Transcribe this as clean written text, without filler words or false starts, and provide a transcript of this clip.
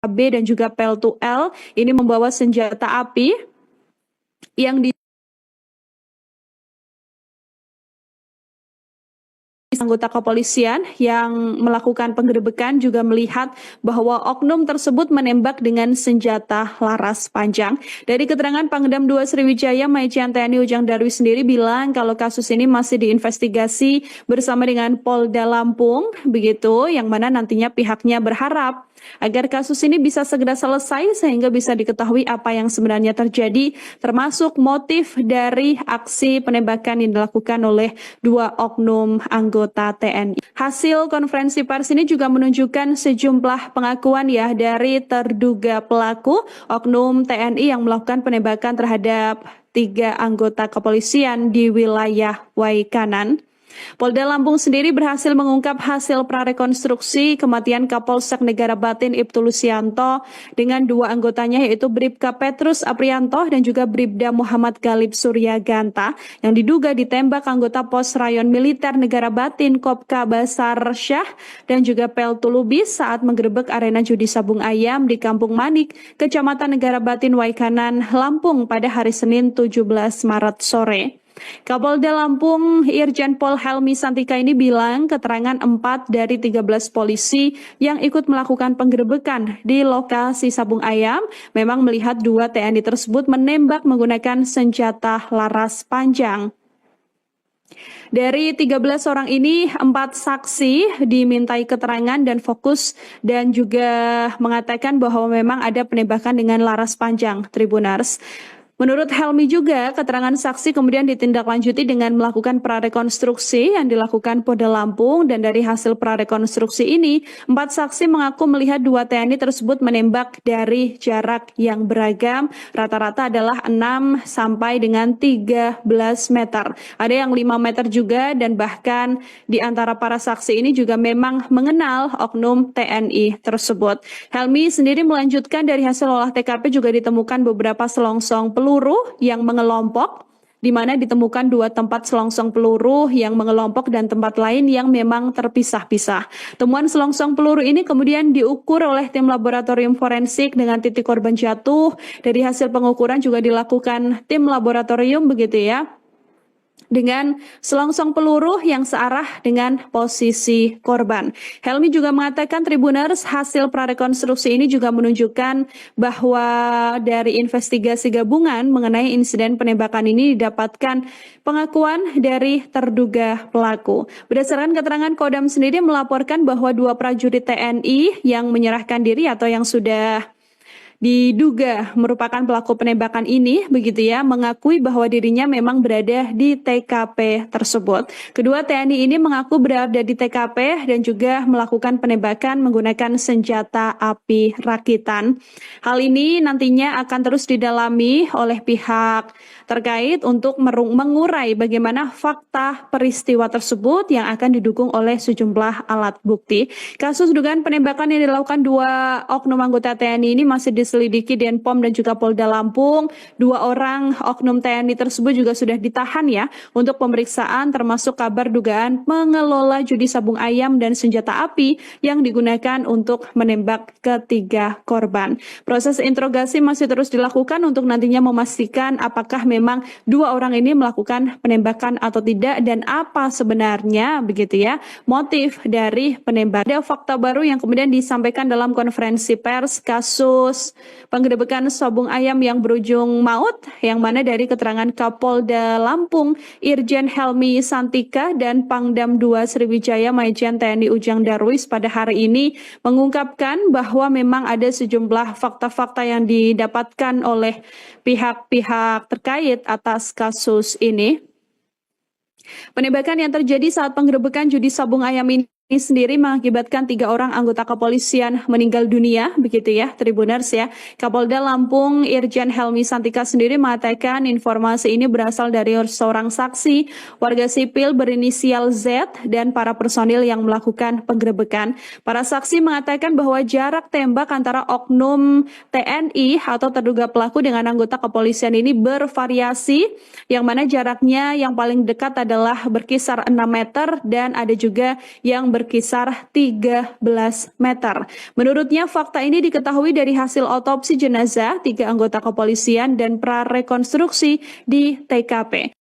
B dan juga PL2L ini membawa senjata api yang anggota kepolisian yang melakukan penggerebekan juga melihat bahwa oknum tersebut menembak dengan senjata laras panjang. Dari keterangan Pangdam 2 Sriwijaya, Majen TNI Ujang Darwis sendiri bilang kalau kasus ini masih diinvestigasi bersama dengan Polda Lampung, begitu, yang mana nantinya pihaknya berharap agar kasus ini bisa segera selesai sehingga bisa diketahui apa yang sebenarnya terjadi, termasuk motif dari aksi penembakan yang dilakukan oleh dua oknum anggota TNI. Hasil konferensi pers ini juga menunjukkan sejumlah pengakuan ya dari terduga pelaku oknum TNI yang melakukan penembakan terhadap 3 anggota kepolisian di wilayah Waikanan. Polda Lampung sendiri berhasil mengungkap hasil prarekonstruksi kematian Kapolsek Negara Batin Ibtu Lusianto dengan 2 anggotanya yaitu Bribka Petrus Aprianto dan juga Bribda Muhammad Galib Suryaganta yang diduga ditembak anggota Pos Rayon Militer Negara Batin Kopka Basar Syah dan juga Peltu Lubis saat menggerebek arena judi sabung ayam di Kampung Manik, Kecamatan Negara Batin Waikanan, Lampung pada hari Senin 17 Maret sore. Kapolda Lampung Irjen Pol Helmi Santika ini bilang keterangan 4 dari 13 polisi yang ikut melakukan penggerebekan di lokasi sabung ayam memang melihat 2 TNI tersebut menembak menggunakan senjata laras panjang. Dari 13 orang ini, 4 saksi dimintai keterangan dan fokus dan juga mengatakan bahwa memang ada penembakan dengan laras panjang, Tribuners. Menurut Helmi juga, keterangan saksi kemudian ditindaklanjuti dengan melakukan prarekonstruksi yang dilakukan Polda Lampung dan dari hasil prarekonstruksi ini, 4 saksi mengaku melihat 2 TNI tersebut menembak dari jarak yang beragam, rata-rata adalah 6 sampai dengan 13 meter. Ada yang 5 meter juga dan bahkan di antara para saksi ini juga memang mengenal oknum TNI tersebut. Helmi sendiri melanjutkan dari hasil olah TKP juga ditemukan beberapa selongsong peluru yang mengelompok, di mana ditemukan 2 tempat selongsong peluru yang mengelompok dan tempat lain yang memang terpisah-pisah. Temuan selongsong peluru ini kemudian diukur oleh tim laboratorium forensik dengan titik korban jatuh. Dari hasil pengukuran juga dilakukan tim laboratorium begitu ya, dengan selongsong peluru yang searah dengan posisi korban. Helmi juga mengatakan Tribuners hasil prarekonstruksi ini juga menunjukkan bahwa dari investigasi gabungan mengenai insiden penembakan ini didapatkan pengakuan dari terduga pelaku. Berdasarkan keterangan Kodam sendiri melaporkan bahwa 2 prajurit TNI yang menyerahkan diri atau yang sudah diduga merupakan pelaku penembakan ini, begitu ya, mengakui bahwa dirinya memang berada di TKP tersebut. Kedua TNI ini mengaku berada di TKP dan juga melakukan penembakan menggunakan senjata api rakitan. Hal ini nantinya akan terus didalami oleh pihak terkait untuk mengurai bagaimana fakta peristiwa tersebut yang akan didukung oleh sejumlah alat bukti. Kasus dugaan penembakan yang dilakukan 2 oknum anggota TNI ini masih diselidiki Denpom dan juga Polda Lampung. 2 orang oknum TNI tersebut juga sudah ditahan ya untuk pemeriksaan termasuk kabar dugaan mengelola judi sabung ayam dan senjata api yang digunakan untuk menembak ketiga korban. Proses interogasi masih terus dilakukan untuk nantinya memastikan apakah memang 2 orang ini melakukan penembakan atau tidak dan apa sebenarnya begitu ya motif dari penembak. Ada fakta baru yang kemudian disampaikan dalam konferensi pers kasus penggerebekan sabung ayam yang berujung maut, yang mana dari keterangan Kapolda Lampung Irjen Helmi Santika dan Pangdam 2 Sriwijaya Majen TNI Ujang Darwis pada hari ini mengungkapkan bahwa memang ada sejumlah fakta-fakta yang didapatkan oleh pihak-pihak terkait atas kasus ini. Penembakan yang terjadi saat penggerebekan judi sabung ayam ini sendiri mengakibatkan 3 orang anggota kepolisian meninggal dunia, begitu ya, Tribuners ya. Kapolda Lampung Irjen Helmi Santika sendiri mengatakan informasi ini berasal dari seorang saksi, warga sipil berinisial Z dan para personil yang melakukan penggerebekan. Para saksi mengatakan bahwa jarak tembak antara oknum TNI atau terduga pelaku dengan anggota kepolisian ini bervariasi, yang mana jaraknya yang paling dekat adalah berkisar 6 meter dan ada juga yang berkisar 13 meter. Menurutnya, fakta ini diketahui dari hasil otopsi jenazah 3 anggota kepolisian dan prarekonstruksi di TKP.